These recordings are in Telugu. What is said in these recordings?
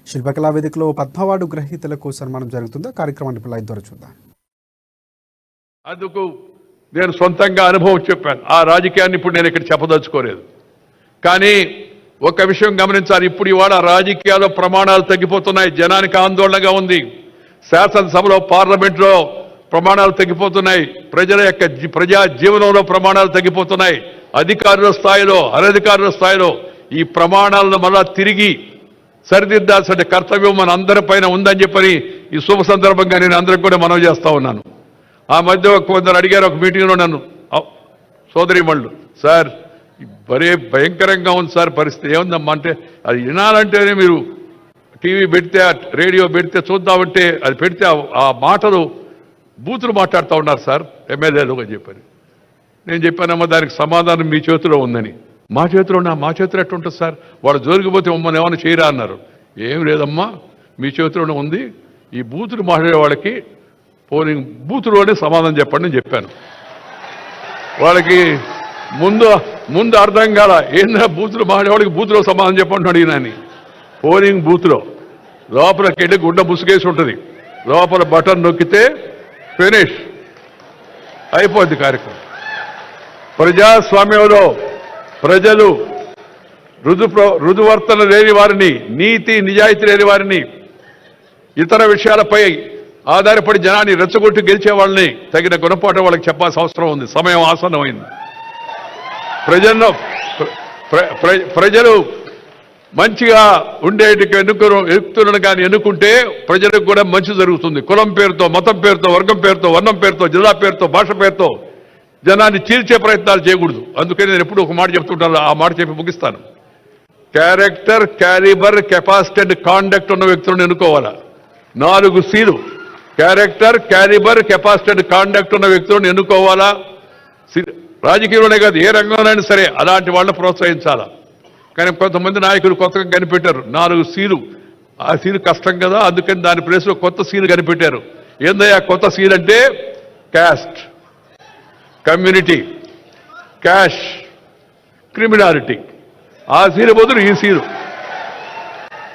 శిల్పకళా వేదికలో పద్మ అవార్డు గ్రహీతలకు సన్మానం జరుగుతుందో కార్యక్రమాన్ని లైవ్ ద్వారా చూద్దాం. అందుకు నేను సొంతంగా అనుభవం చెప్పాను. ఆ రాజకీయాన్ని ఇప్పుడు నేను ఇక్కడ చెప్పదలుచుకోలేదు. కానీ ఒక విషయం గమనించాలి. ఇప్పుడు ఇవాళ రాజకీయాల్లో ప్రమాణాలు తగ్గిపోతున్నాయి. జనానికి ఆందోళనగా ఉంది. శాసనసభలో పార్లమెంట్లో ప్రమాణాలు తగ్గిపోతున్నాయి. ప్రజల యొక్క ప్రజా జీవనంలో ప్రమాణాలు తగ్గిపోతున్నాయి. అధికారుల స్థాయిలో అనధికారుల స్థాయిలో ఈ ప్రమాణాలను మళ్ళా తిరిగి సరిదిద్దాల్సిన కర్తవ్యం మన అందరిపైన ఉందని చెప్పని ఈ శుభ సందర్భంగా నేను అందరికి కూడా మనవి చేస్తా ఉన్నాను. ఆ మధ్య కొందరు అడిగారు ఒక మీటింగ్లో నన్ను, సోదరిమణులు, సార్ భలే భయంకరంగా ఉంది సార్ పరిస్థితి, ఏముందమ్మా అంటే అది వినాలంటేనే మీరు టీవీ పెడితే రేడియో పెడితే చూద్దామంటే అది పెడితే ఆ మాటలు బూతులు మాట్లాడుతూ ఉన్నారు సార్ ఎమ్మెల్యేలు అని చెప్పని. నేను చెప్పానమ్మా దానికి సమాధానం మీ చేతిలో ఉందని. మా చేతిలో ఎట్టుంటుంది సార్, వాళ్ళు జోలికిపోతే మమ్మల్ని ఏమైనా చేయరా అన్నారు. ఏం లేదమ్మా మీ చేతిలోనే ఉంది. ఈ బూతులు మాట్లాడే వాళ్ళకి పోలింగ్ బూతులోనే సమాధానం చెప్పండి అని చెప్పాను. వాళ్ళకి ముందు అర్థం కాల, ఏందా బూతులు మాట్లాడేవాడికి బూతులో సమాధానం చెప్పండి అడిగినాని. పోలింగ్ బూత్లో లోపలికి వెళ్ళి గుడ్డ ముసుగేసి ఉంటుంది, లోపల బటన్ నొక్కితే ఫినిష్ అయిపోద్ది కార్యక్రమం. ప్రజాస్వామ్యంలో ప్రజలు రుజువర్తన లేని వారిని, నీతి నిజాయితీ లేని వారిని, ఇతర విషయాలపై ఆధారపడి జనాన్ని రెచ్చగొట్టి గెలిచే వాళ్ళని తగిన గుణపాఠం వాళ్ళకి చెప్పాల్సిన అవసరం ఉంది. సమయం ఆసన్నమైంది. ప్రజలు మంచిగా ఉండేటికి ఎన్నుకులను కానీ ఎన్నుకుంటే ప్రజలకు కూడా మంచి జరుగుతుంది. కులం పేరుతో, మతం పేరుతో, వర్గం పేరుతో, వర్ణం పేరుతో, జిల్లా పేరుతో, భాష పేరుతో జనాన్ని చీల్చే ప్రయత్నాలు చేయకూడదు. అందుకని నేను ఎప్పుడు ఒక మాట చెప్తుంటాను, ఆ మాట చెప్పి ముగిస్తాను. Character, calibre, capacity and conduct ఉన్న వ్యక్తులను ఎన్నుకోవాలా. 4 Cలు character, calibre, capacity and conduct ఉన్న వ్యక్తులను ఎన్నుకోవాలా. రాజకీయంలోనే కాదు ఏ రంగంలోనైనా సరే అలాంటి వాళ్ళని ప్రోత్సహించాలా. కానీ కొంతమంది నాయకులు కొత్తగా కనిపెట్టారు 4 Cలు. ఆ సీలు కష్టం కదా, అందుకని దాని ప్లేస్లో కొత్త సీలు కనిపెట్టారు. ఏందయ్యా కొత్త సీల్ అంటే? Caste, community, cash, criminality. ఆ సీలు బదులు ఈ సీలు.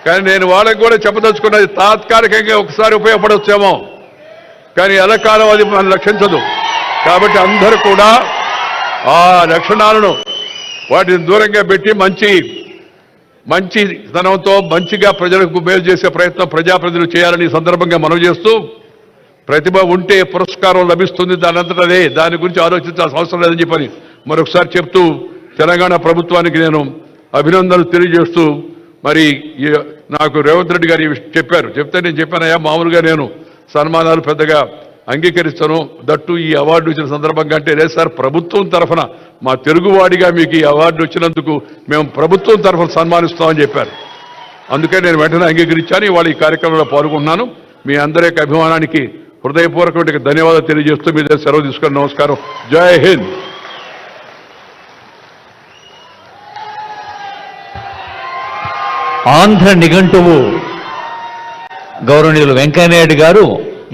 కానీ నేను వాళ్ళకి కూడా చెప్పదలుచుకున్నది తాత్కాలికంగా ఒకసారి ఉపయోగపడవచ్చేమో, కానీ ఎల్లకాలం అది మనం రక్షించదు. కాబట్టి అందరూ కూడా ఆ లక్షణాలను వాటిని దూరంగా పెట్టి మంచి ధనంతో మంచిగా ప్రజలకు మేలు చేసే ప్రయత్నం ప్రజాప్రతినిధులు చేయాలని సందర్భంగా మనవి చేస్తూ, ప్రతిభ ఉంటే పురస్కారం లభిస్తుంది దానంతటదే, దాని గురించి ఆలోచించాల్సిన అవసరం లేదని చెప్పని మరొకసారి చెప్తూ తెలంగాణ ప్రభుత్వానికి నేను అభినందనలు తెలియజేస్తూ, మరి నాకు రేవంత్ రెడ్డి గారు చెప్తే నేను చెప్పానయ్యా మామూలుగా నేను సన్మానాలు పెద్దగా అంగీకరిస్తాను, దట్టు ఈ అవార్డు వచ్చిన సందర్భంగా అంటే లేదు సార్ ప్రభుత్వం తరఫున మా తెలుగువాడిగా మీకు ఈ అవార్డు వచ్చినందుకు మేము ప్రభుత్వం తరఫున సన్మానిస్తామని చెప్పారు. అందుకే నేను వెంటనే అంగీకరించాను. ఇవాళ ఈ కార్యక్రమంలో పాల్గొన్నాను. మీ అందరి యొక్క అభిమానానికి హృదయపూర్వకమైన ధన్యవాదాలు తెలియజేస్తూ మీ దగ్గర సెలవు తీసుకొని నమస్కారం. జై హింద్. ఆంధ్ర నిఘంటువు గౌరవనీయులు వెంకయ్యనాయుడు గారు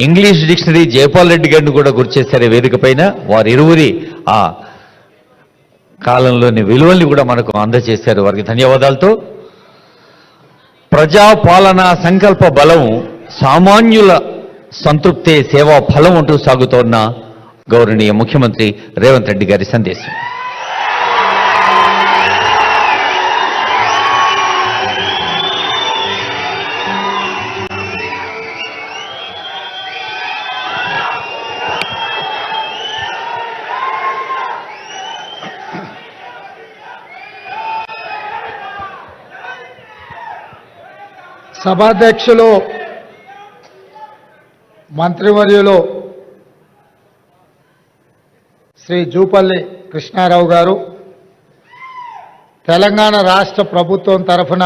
ఇంగ్లీష్ డిక్షనరీ జయపాల్ రెడ్డి గారిని కూడా గుర్చేశారు వేదిక పైన. వారిరువురి ఆ కాలంలోని విలువల్ని కూడా మనకు అందజేశారు. వారికి ధన్యవాదాలతో ప్రజాపాలనా సంకల్ప బలం సామాన్యుల సంతృప్తే సేవా ఫలం అంటూ సాగుతోన్న గౌరవనీయ ముఖ్యమంత్రి రేవంత్ రెడ్డి గారి సందేశం. సభాధ్యక్షులు మంత్రివర్యులు శ్రీ జూపల్లి కృష్ణారావు గారు, తెలంగాణ రాష్ట్ర ప్రభుత్వం తరఫున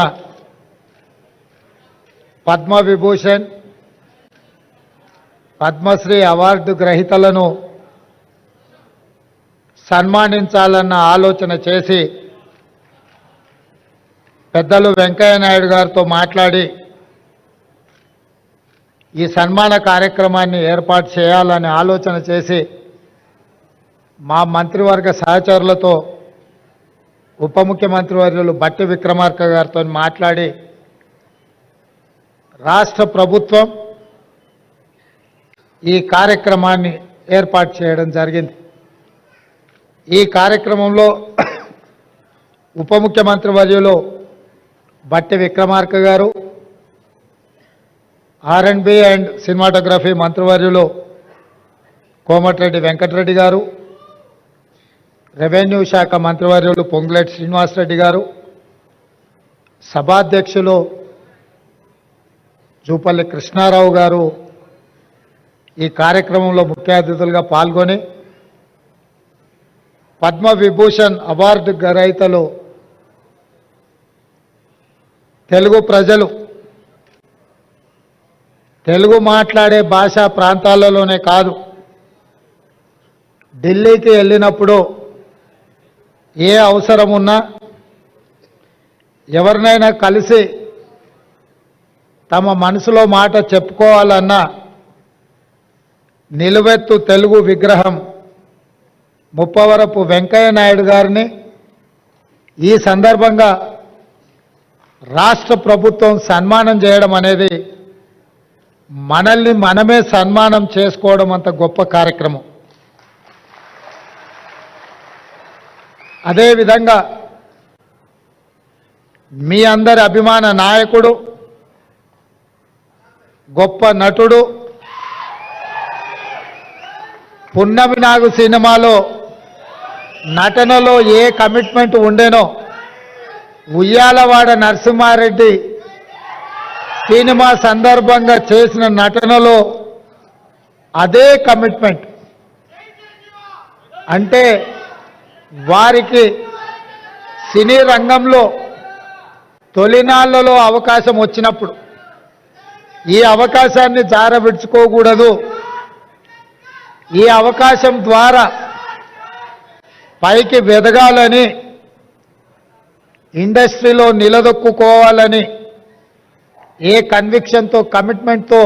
పద్మవిభూషణ్, పద్మశ్రీ అవార్డు గ్రహీతలను సన్మానించాలన్న ఆలోచన చేసి పెద్దలు వెంకయ్యనాయుడు గారితో మాట్లాడి ఈ సన్మాన కార్యక్రమాన్ని ఏర్పాటు చేయాలని ఆలోచన చేసి మా మంత్రివర్గ సహచరులతో ఉప ముఖ్యమంత్రి వర్యులు బట్టి విక్రమార్క గారితో మాట్లాడి రాష్ట్ర ప్రభుత్వం ఈ కార్యక్రమాన్ని ఏర్పాటు చేయడం జరిగింది. ఈ కార్యక్రమంలో ఉప ముఖ్యమంత్రి వర్యులు బట్టి విక్రమార్క గారు, R&B అండ్ సినిమాటోగ్రఫీ మంత్రివర్యులు కోమటిరెడ్డి వెంకటరెడ్డి గారు, రెవెన్యూ శాఖ మంత్రివర్యులు పొంగులేటి శ్రీనివాసరెడ్డి గారు, సభాధ్యక్షులు జూపల్లి కృష్ణారావు గారు ఈ కార్యక్రమంలో ముఖ్య అతిథులుగా పాల్గొని పద్మ విభూషణ్ అవార్డు గ్రహీతలు తెలుగు ప్రజలు తెలుగు మాట్లాడే భాషా ప్రాంతాలలోనే కాదు, ఢిల్లీకి వెళ్ళినప్పుడు ఏ అవసరం ఉన్నా ఎవరినైనా కలిసి తమ మనసులో మాట చెప్పుకోవాలన్నా నిలువెత్తు తెలుగు విగ్రహం ముప్పవరపు వెంకయ్య నాయుడు గారిని ఈ సందర్భంగా రాష్ట్ర ప్రభుత్వం సన్మానం చేయడం అనేది మనల్ని మనమే సన్మానం చేసుకోవడం అంత గొప్ప కార్యక్రమం. అదేవిధంగా మీ అందరి అభిమాన నాయకుడు, గొప్ప నటుడు, పున్నమి నాగు సినిమాలో నటనలో a commitment ఉండేనో Uyyalawada Narasimha Reddy cinema సందర్భంగా చేసిన నటనలో అదే కమిట్మెంట్. అంటే వారికి సినీ రంగంలో తొలినాళ్లలో అవకాశం వచ్చినప్పుడు ఈ అవకాశాన్ని జారవిడ్చుకోకూడదు, ఈ అవకాశం ద్వారా పైకి వెదగాలని, ఇండస్ట్రీలో నిలదొక్కుకోవాలని ఏ కన్విక్షన్తో కమిట్మెంట్తో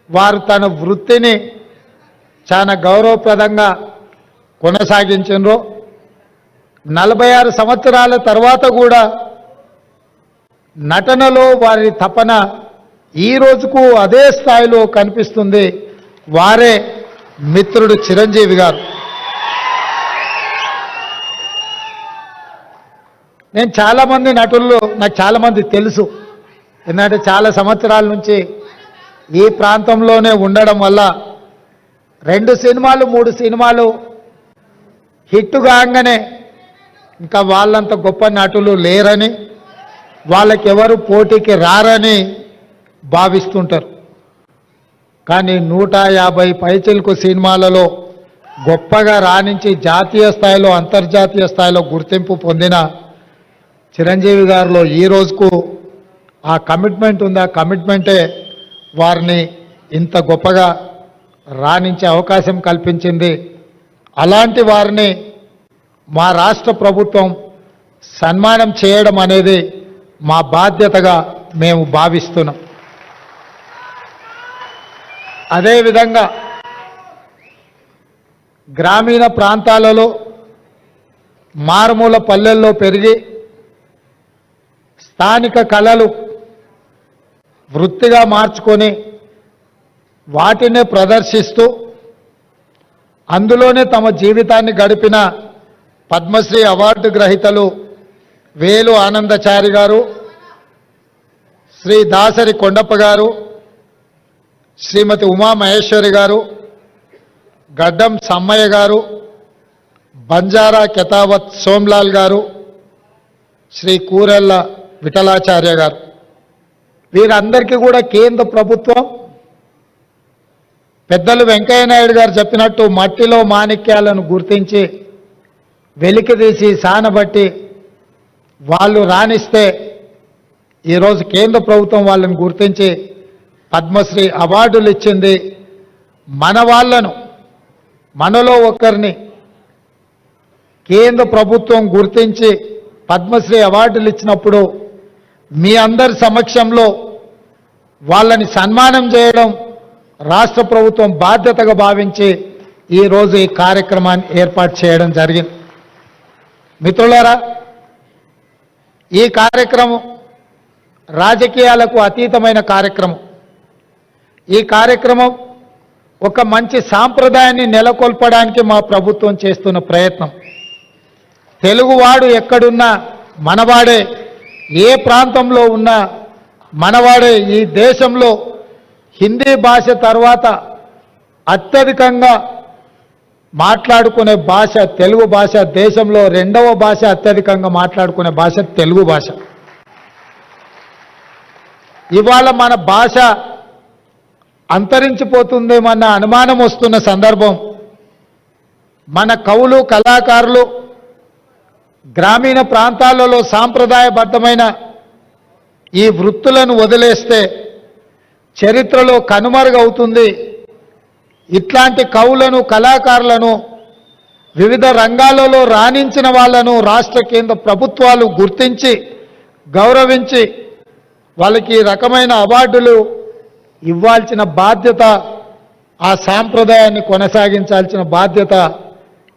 వారు తన వృత్తిని చాలా గౌరవప్రదంగా కొనసాగించారో 46 సంవత్సరాల తర్వాత కూడా నటనలో వారి తపన ఈ రోజుకు అదే స్థాయిలో కనిపిస్తుంది. వారే మిత్రుడు చిరంజీవి గారు. నేను చాలామంది నటుల్లో నాకు చాలామంది తెలుసు, ఎందుకంటే చాలా సంవత్సరాల నుంచి ఈ ప్రాంతంలోనే ఉండడం వల్ల 2 సినిమాలు 3 సినిమాలు హిట్ కాగానే ఇంకా వాళ్ళంత గొప్ప నటులు లేరని, వాళ్ళకెవరు పోటీకి రారని భావిస్తుంటారు. కానీ 150 పైచిలకు సినిమాలలో గొప్పగా రాణించి జాతీయ స్థాయిలో అంతర్జాతీయ స్థాయిలో గుర్తింపు పొందిన చిరంజీవి గారిలో ఈ రోజుకు ఆ కమిట్మెంట్ ఉంది. ఆ కమిట్మెంటే వారిని ఇంత గొప్పగా రాణించే అవకాశం కల్పించింది. అలాంటి వారిని మా రాష్ట్ర ప్రభుత్వం సన్మానం చేయడం అనేది మా బాధ్యతగా మేము భావిస్తున్నాం. అదేవిధంగా గ్రామీణ ప్రాంతాలలో మారుమూల పల్లెల్లో పెరిగి స్థానిక కళలు వృత్తిగా మార్చుకొని వాటినే ప్రదర్శిస్తూ అందులోనే తమ జీవితాన్ని గడిపిన పద్మశ్రీ అవార్డు గ్రహీతలు వేలు ఆనందచారి గారు, శ్రీ దాసరి కొండప్ప గారు, శ్రీమతి ఉమామహేశ్వరి గారు, గడ్డం సమ్మయ్య గారు, బంజారా కెతావత్ సోమ్లాల్ గారు, శ్రీ కూరెళ్ళ విఠలాచార్య గారు, వీరందరికీ కూడా కేంద్ర ప్రభుత్వం పెద్దలు వెంకయ్య నాయుడు గారు చెప్పినట్టు మట్టిలో మాణిక్యాలను గుర్తించి వెలికితీసి సానబట్టి వాళ్ళు రాణిస్తే ఈరోజు కేంద్ర ప్రభుత్వం వాళ్ళని గుర్తించి పద్మశ్రీ అవార్డులు ఇచ్చింది. మన వాళ్ళను, మనలో ఒకరిని కేంద్ర ప్రభుత్వం గుర్తించి పద్మశ్రీ అవార్డులు ఇచ్చినప్పుడు మీ అందరి సమక్షంలో వాళ్ళని సన్మానం చేయడం రాష్ట్ర ప్రభుత్వం బాధ్యతగా భావించి ఈరోజు ఈ కార్యక్రమాన్ని ఏర్పాటు చేయడం జరిగింది. మిత్రులారా, ఈ కార్యక్రమం రాజకీయాలకు అతీతమైన కార్యక్రమం. ఈ కార్యక్రమం ఒక మంచి సాంప్రదాయాన్ని నెలకొల్పడానికి మా ప్రభుత్వం చేస్తున్న ప్రయత్నం. తెలుగువాడు ఎక్కడున్నా మనవాడే, ఏ ప్రాంతంలో ఉన్నా మనవాడే. ఈ దేశంలో హిందీ భాష తర్వాత అత్యధికంగా మాట్లాడుకునే భాష తెలుగు భాష. దేశంలో రెండవ భాష అత్యధికంగా మాట్లాడుకునే భాష తెలుగు భాష. ఇవాళ మన భాష అంతరించిపోతుందేమన్న అనుమానం వస్తున్న సందర్భం. మన కవులు కళాకారులు గ్రామీణ ప్రాంతాలలో సాంప్రదాయబద్ధమైన ఈ వృత్తులను వదిలేస్తే చరిత్రలో కనుమరుగవుతుంది. ఇట్లాంటి కవులను కళాకారులను వివిధ రంగాలలో రాణించిన వాళ్లను రాష్ట్ర కేంద్ర ప్రభుత్వాలు గుర్తించి గౌరవించి వాళ్ళకి ఈ రకమైన అవార్డులు ఇవ్వాల్సిన బాధ్యత, ఆ సాంప్రదాయాన్ని కొనసాగించాల్సిన బాధ్యత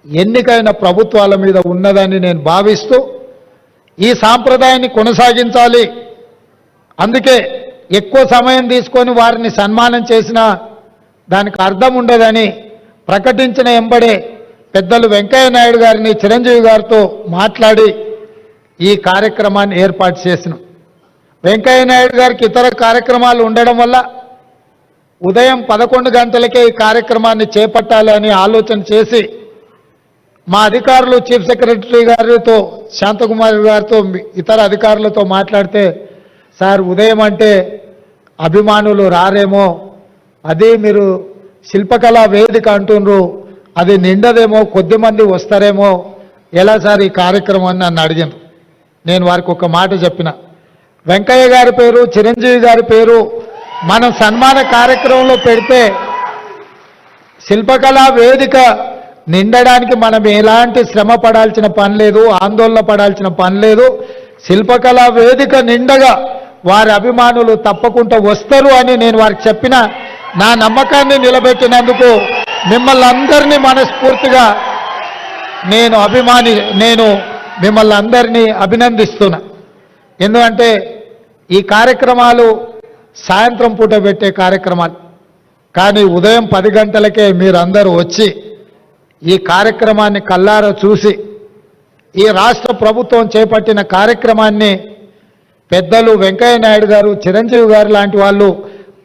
ఎన్నికైన ప్రభుత్వాల మీద ఉన్నదని నేను భావిస్తూ ఈ సాంప్రదాయాన్ని కొనసాగించాలి. అందుకే ఎక్కువ సమయం తీసుకొని వారిని సన్మానం చేసినా దానికి అర్థం ఉండదని ప్రకటించిన ఎంబడే పెద్దలు వెంకయ్య నాయుడు గారిని చిరంజీవి గారితో మాట్లాడి ఈ కార్యక్రమాన్ని ఏర్పాటు చేసినాం. వెంకయ్య నాయుడు గారికి ఇతర కార్యక్రమాలు ఉండడం వల్ల ఉదయం 11 గంటలకే ఈ కార్యక్రమాన్ని చేపట్టాలని ఆలోచన చేసి మా అధికారులు చీఫ్ సెక్రటరీ గారితో శాంతకుమారి గారితో ఇతర అధికారులతో మాట్లాడితే, సార్ ఉదయం అంటే అభిమానులు రారేమో, అది మీరు శిల్పకళా వేదిక అంటున్నారు, అది నిండదేమో, కొద్దిమంది వస్తారేమో, ఎలా సార్ ఈ కార్యక్రమాన్ని నన్ను అడిగాను. నేను వారికి ఒక మాట చెప్పిన, వెంకయ్య గారి పేరు చిరంజీవి గారి పేరు మనం సన్మాన కార్యక్రమంలో పెడితే శిల్పకళా వేదిక నిండడానికి మనం ఎలాంటి శ్రమ పడాల్సిన పని లేదు, ఆందోళన పడాల్సిన పని లేదు. శిల్పకళా వేదిక నిండగా వారి అభిమానులు తప్పకుండా వస్తారు అని నేను వారికి చెప్పిన. నా నమ్మకాన్ని నిలబెట్టినందుకు మిమ్మల్ని అందరినీ మనస్ఫూర్తిగా నేను మిమ్మల్ని అందరినీ అభినందిస్తున్నా. ఎందుకంటే ఈ కార్యక్రమాలు సాయంత్రం పూట పెట్టే కార్యక్రమాలు, కానీ ఉదయం 10 గంటలకే మీరందరూ వచ్చి ఈ కార్యక్రమాన్ని కల్లారా చూసి ఈ రాష్ట్ర ప్రభుత్వం చేపట్టిన కార్యక్రమాన్ని పెద్దలు వెంకయ్య నాయుడు గారు, చిరంజీవి గారు లాంటి వాళ్ళు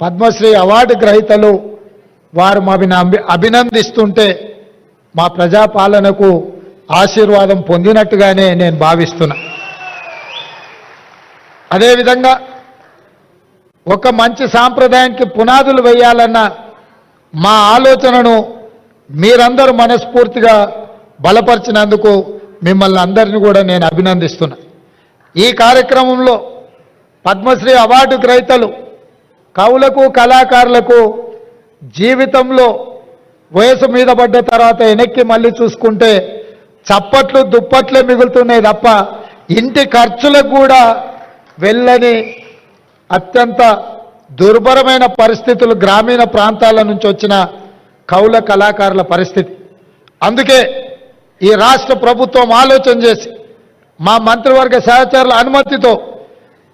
పద్మశ్రీ అవార్డు గ్రహీతలు వారు మమ్మల్ని అభినందిస్తుంటే మా ప్రజాపాలనకు ఆశీర్వాదం పొందినట్టుగానే నేను భావిస్తున్నా. అదేవిధంగా ఒక మంచి సాంప్రదాయానికి పునాదులు వేయాలన్న మా ఆలోచనను మీరందరూ మనస్ఫూర్తిగా బలపరిచినందుకు మిమ్మల్ని అందరినీ కూడా నేను అభినందిస్తున్నా. ఈ కార్యక్రమంలో పద్మశ్రీ అవార్డు గ్రహీతలు కవులకు కళాకారులకు జీవితంలో వయసు మీద పడ్డ తర్వాత వెనక్కి మళ్ళీ చూసుకుంటే చప్పట్లు దుప్పట్లే మిగులుతున్నాయి తప్ప ఇంటి ఖర్చులకు కూడా వెళ్ళని అత్యంత దుర్భరమైన పరిస్థితులు గ్రామీణ ప్రాంతాల నుంచి వచ్చిన కవుల కళాకారుల పరిస్థితి. అందుకే ఈ రాష్ట్ర ప్రభుత్వం ఆలోచన చేసి మా మంత్రివర్గ సహచరుల అనుమతితో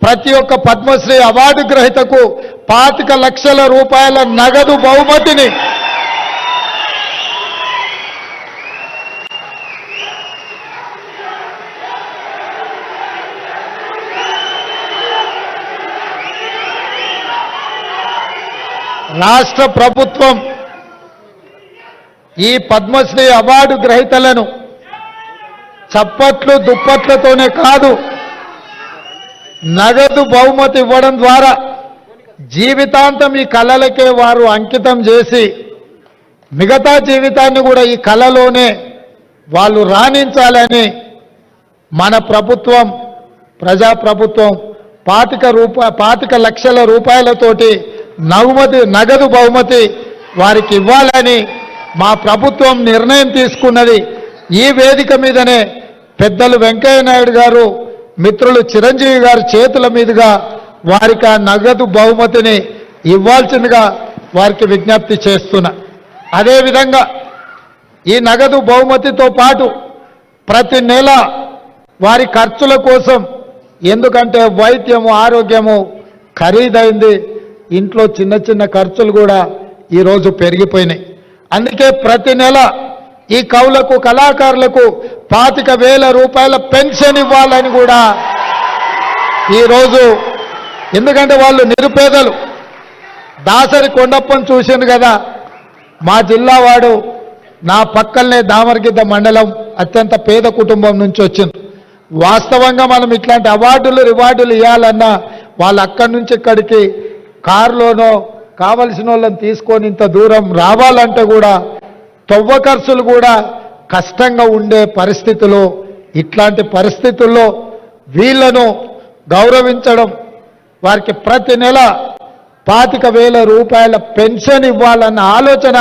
ప్రతి ఒక్క పద్మశ్రీ అవార్డు గ్రహీతకు 25 లక్షల రూపాయల నగదు బహుమతిని రాష్ట్ర ప్రభుత్వం ఈ పద్మశ్రీ అవార్డు గ్రహీతలను చప్పట్లు దుప్పట్లతోనే కాదు, నగదు బహుమతి ఇవ్వడం ద్వారా జీవితాంతం ఈ కళలకే వారు అంకితం చేసి మిగతా జీవితాన్ని కూడా ఈ కళలోనే వాళ్ళు రాణించాలని మన ప్రభుత్వం, ప్రజాప్రభుత్వం 25 లక్షల రూపాయలతోటి నగదు బహుమతి వారికి ఇవ్వాలని మా ప్రభుత్వం నిర్ణయం తీసుకున్నది. ఈ వేదిక మీదనే పెద్దలు వెంకయ్య నాయుడు గారు, మిత్రులు చిరంజీవి గారి చేతుల మీదుగా వారికి ఆ నగదు బహుమతిని ఇవ్వాల్సిందిగా వారికి విజ్ఞప్తి చేస్తున్నా. అదేవిధంగా ఈ నగదు బహుమతితో పాటు ప్రతి నెల వారి ఖర్చుల కోసం ఎందుకంటే వైద్యము ఆరోగ్యము ఖరీదైంది, ఇంట్లో చిన్న చిన్న ఖర్చులు కూడా ఈరోజు పెరిగిపోయినాయి. అందుకే ప్రతి నెల ఈ కవులకు కళాకారులకు 25,000 రూపాయల పెన్షన్ ఇవ్వాలని కూడా ఈరోజు, ఎందుకంటే వాళ్ళు నిరుపేదలు. దాసరి కొండప్పని చూసింది కదా, మా జిల్లా వాడు, నా పక్కనే దామరగిద్ద మండలం, అత్యంత పేద కుటుంబం నుంచి వచ్చింది. వాస్తవంగా మనం ఇట్లాంటి అవార్డులు రివార్డులు ఇవ్వాలన్నా వాళ్ళు అక్కడి నుంచి ఇక్కడికి కారులోనో కావలసిన వాళ్ళని తీసుకొని ఇంత దూరం రావాలంటే కూడా తవ్వ ఖర్చులు కూడా కష్టంగా ఉండే పరిస్థితులు. ఇట్లాంటి పరిస్థితుల్లో వీళ్లను గౌరవించడం, వారికి ప్రతి నెల 25,000 రూపాయల పెన్షన్ ఇవ్వాలన్న ఆలోచన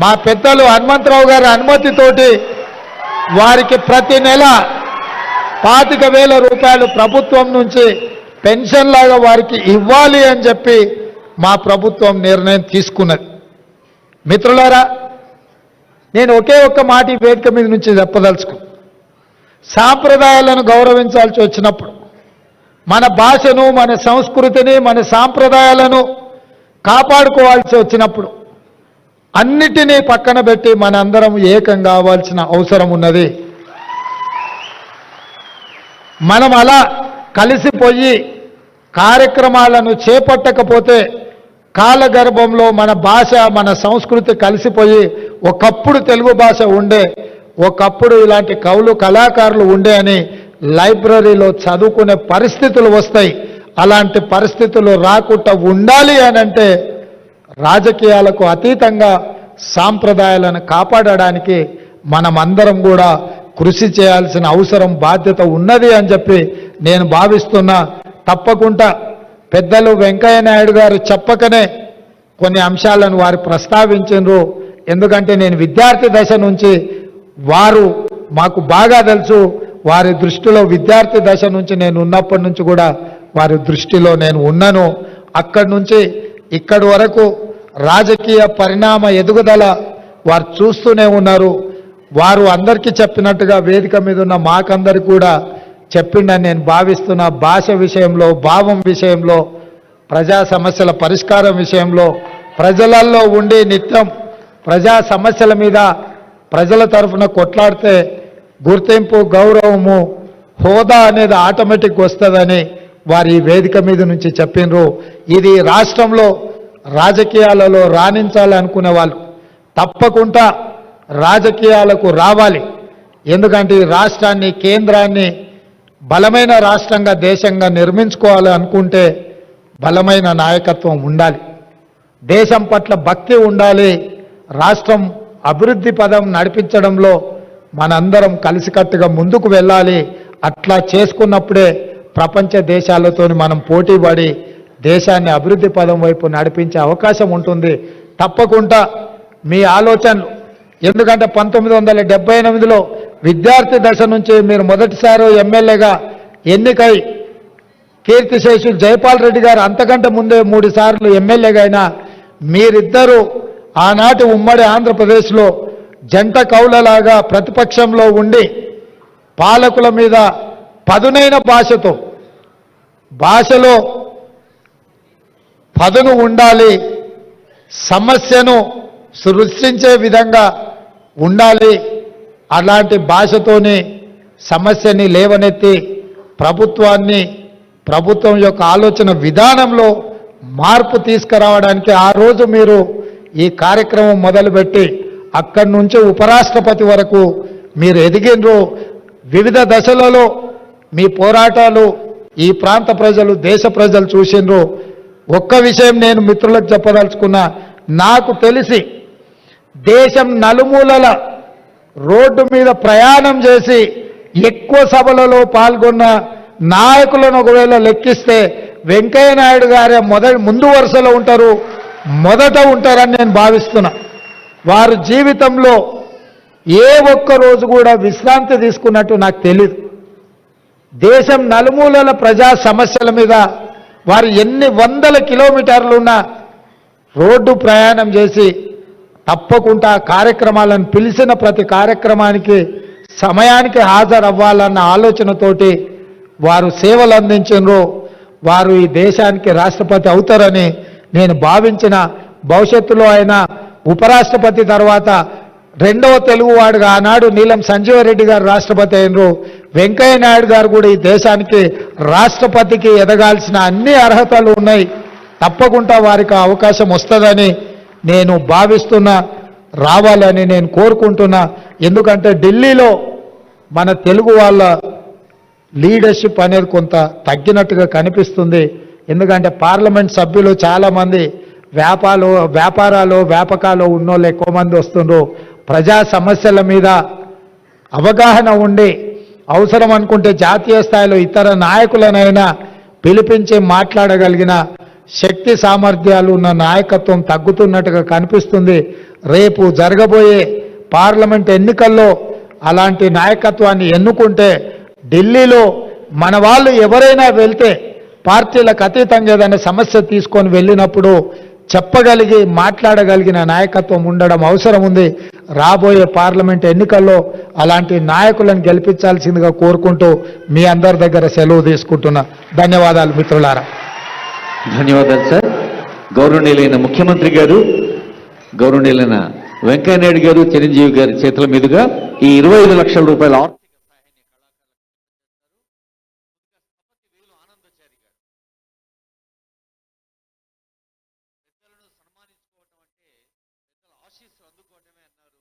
మా పెద్దలు హనుమంతరావు గారి అనుమతితోటి వారికి ప్రతి నెల 25,000 రూపాయలు ప్రభుత్వం నుంచి పెన్షన్ లాగా వారికి ఇవ్వాలి అని చెప్పి మా ప్రభుత్వం నిర్ణయం తీసుకున్నది. మిత్రులారా, నేను ఒకే ఒక్క మాట ఈ వేదిక మీద నుంచి చెప్పదలుచుకు, సాంప్రదాయాలను గౌరవించాల్సి వచ్చినప్పుడు, మన భాషను, మన సంస్కృతిని, మన సాంప్రదాయాలను కాపాడుకోవాల్సి వచ్చినప్పుడు అన్నిటినీ పక్కన పెట్టి మనందరం ఏకం కావాల్సిన అవసరం ఉన్నది. మనం అలా కలిసిపోయి కార్యక్రమాలను చేపట్టకపోతే కాలగర్భంలో మన భాష, మన సంస్కృతి కలిసిపోయి, ఒకప్పుడు తెలుగు భాష ఉండే, ఒకప్పుడు ఇలాంటి కవులు కళాకారులు ఉండే అని లైబ్రరీలో చదువుకునే పరిస్థితులు వస్తాయి. అలాంటి పరిస్థితులు రాకుండా ఉండాలి అని అంటే రాజకీయాలకు అతీతంగా సాంప్రదాయాలను కాపాడడానికి మనమందరం కూడా కృషి చేయాల్సిన అవసరం, బాధ్యత ఉన్నది అని చెప్పి నేను భావిస్తున్నా. తప్పకుండా పెద్దలు వెంకయ్య నాయుడు గారు చెప్పకనే కొన్ని అంశాలను వారు ప్రస్తావించారు. ఎందుకంటే నేను విద్యార్థి దశ నుంచి, వారు మాకు బాగా తెలుసు, వారి దృష్టిలో విద్యార్థి దశ నుంచి నేను ఉన్నప్పటి నుంచి కూడా వారి దృష్టిలో నేను ఉన్నాను. అక్కడి నుంచి ఇక్కడి వరకు రాజకీయ పరిణామ ఎదుగుదల వారు చూస్తూనే ఉన్నారు. వారు అందరికీ చెప్పినట్టుగా వేదిక మీద ఉన్న మాకందరికి కూడా చెప్పిండని నేను భావిస్తున్న. భాష విషయంలో, భావం విషయంలో, ప్రజా సమస్యల పరిష్కారం విషయంలో, ప్రజలలో ఉండి నిత్యం ప్రజా సమస్యల మీద ప్రజల తరఫున కొట్లాడితే గుర్తింపు, గౌరవము, హోదా అనేది ఆటోమేటిక్ వస్తుందని వారు ఈ వేదిక మీద నుంచి చెప్పినరు. ఇది రాష్ట్రంలో రాజకీయాలలో రాణించాలనుకునే వాళ్ళు తప్పకుండా రాజకీయాలకు రావాలి. ఎందుకంటే ఈ రాష్ట్రాన్ని, కేంద్రాన్ని బలమైన రాష్ట్రంగా, దేశంగా నిర్మించుకోవాలి అనుకుంటే బలమైన నాయకత్వం ఉండాలి, దేశం పట్ల భక్తి ఉండాలి. రాష్ట్రం అభివృద్ధి పదం నడిపించడంలో మనందరం కలిసికట్టుగా ముందుకు వెళ్ళాలి. అట్లా చేసుకున్నప్పుడే ప్రపంచ దేశాలతో మనం పోటీపడి దేశాన్ని అభివృద్ధి పదం వైపు నడిపించే అవకాశం ఉంటుంది. తప్పకుండా మీ ఆలోచనలు, ఎందుకంటే 1978లో విద్యార్థి దశ నుంచి మీరు మొదటిసారి ఎమ్మెల్యేగా ఎన్నికై కీర్తిశేషులు జైపాల్ రెడ్డి గారు అంతకంటే ముందే 3 సార్లు ఎమ్మెల్యేగా అయినా మీరిద్దరూ ఆనాటి ఉమ్మడి ఆంధ్రప్రదేశ్లో జంట కౌలలాగా ప్రతిపక్షంలో ఉండి పాలకుల మీద పదునైన భాషతో, భాషలో పదును ఉండాలి, సమస్యను సృష్టించే విధంగా ఉండాలి. అలాంటి భాషతోనే సమస్యని లేవనెత్తి ప్రభుత్వం యొక్క ఆలోచన విధానంలో మార్పు తీసుకురావడానికి ఆ రోజు మీరు ఈ కార్యక్రమం మొదలుపెట్టి అక్కడి నుంచి ఉపరాష్ట్రపతి వరకు మీరు ఎదిగినరు. వివిధ దశలలో మీ పోరాటాలు ఈ ప్రాంత ప్రజలు, దేశ ప్రజలు చూసినరు. ఒక్క విషయం నేను మిత్రులకు చెప్పదలుచుకున్నా, నాకు తెలిసి దేశం నలుమూలల రోడ్డు మీద ప్రయాణం చేసి ఎక్కువ సభలలో పాల్గొన్న నాయకులను ఒకవేళ లెక్కిస్తే వెంకయ్య నాయుడు గారే ముందు వరుసలో ఉంటారు, మొదట ఉంటారని నేను భావిస్తున్నా. వారు జీవితంలో ఏ ఒక్క రోజు కూడా విశ్రాంతి తీసుకున్నట్టు నాకు తెలియదు. దేశం నలుమూలల ప్రజా సమస్యల మీద వారు ఎన్ని వందల కిలోమీటర్లున్న రోడ్డు ప్రయాణం చేసి తప్పకుండా కార్యక్రమాలను, పిలిచిన ప్రతి కార్యక్రమానికి సమయానికి హాజరవ్వాలన్న ఆలోచనతోటి వారు సేవలు అందించారో వారు ఈ దేశానికి రాష్ట్రపతి అవుతారని నేను భావించిన, భవిష్యత్తులో ఆయన ఉపరాష్ట్రపతి తర్వాత రెండవ తెలుగువాడుగా ఆనాడు నీలం సంజీవరెడ్డి గారు రాష్ట్రపతి అయినరు. వెంకయ్య నాయుడు గారు కూడా ఈ దేశానికి రాష్ట్రపతికి ఎదగాల్సిన అన్ని అర్హతలు ఉన్నాయి. తప్పకుండా వారికి ఆ అవకాశం వస్తుందని నేను భావిస్తున్నా, రావాలని నేను కోరుకుంటున్నా. ఎందుకంటే ఢిల్లీలో మన తెలుగు వాళ్ళ లీడర్షిప్ అనేది కొంత తగ్గినట్టుగా కనిపిస్తుంది. ఎందుకంటే పార్లమెంట్ సభ్యులు చాలామంది వ్యాపకాలు ఉన్నోళ్ళు ఎక్కువ మంది వస్తుండ్రు. ప్రజా సమస్యల మీద అవగాహన ఉండి అవసరం అనుకుంటే జాతీయ స్థాయిలో ఇతర నాయకులనైనా పిలిపించి మాట్లాడగలిగిన శక్తి సామర్థ్యాలు ఉన్న నాయకత్వం తగ్గుతున్నట్టుగా కనిపిస్తుంది. రేపు జరగబోయే పార్లమెంట్ ఎన్నికల్లో అలాంటి నాయకత్వాన్ని ఎన్నుకుంటే ఢిల్లీలో మన వాళ్ళు ఎవరైనా వెళ్తే పార్టీలకు అతీతంగా ఏదైనా సమస్య తీసుకొని వెళ్ళినప్పుడు చెప్పగలిగి మాట్లాడగలిగిన నాయకత్వం ఉండడం అవసరం ఉంది. రాబోయే పార్లమెంట్ ఎన్నికల్లో అలాంటి నాయకులను గెలిపించాల్సిందిగా కోరుకుంటూ మీ అందరి దగ్గర సెలవు తీసుకుంటున్నా. ధన్యవాదాలు మిత్రులారా. ధన్యవాదాలు సార్. గౌరవనీయులైన ముఖ్యమంత్రి గారు, గౌరవనీయులైన వెంకయ్యనాయుడు గారు, చిరంజీవి గారి చేతుల మీదుగా ఈ 25 లక్షల రూపాయల ఆశీస్సులు అందుకోవటమే అన్నారు.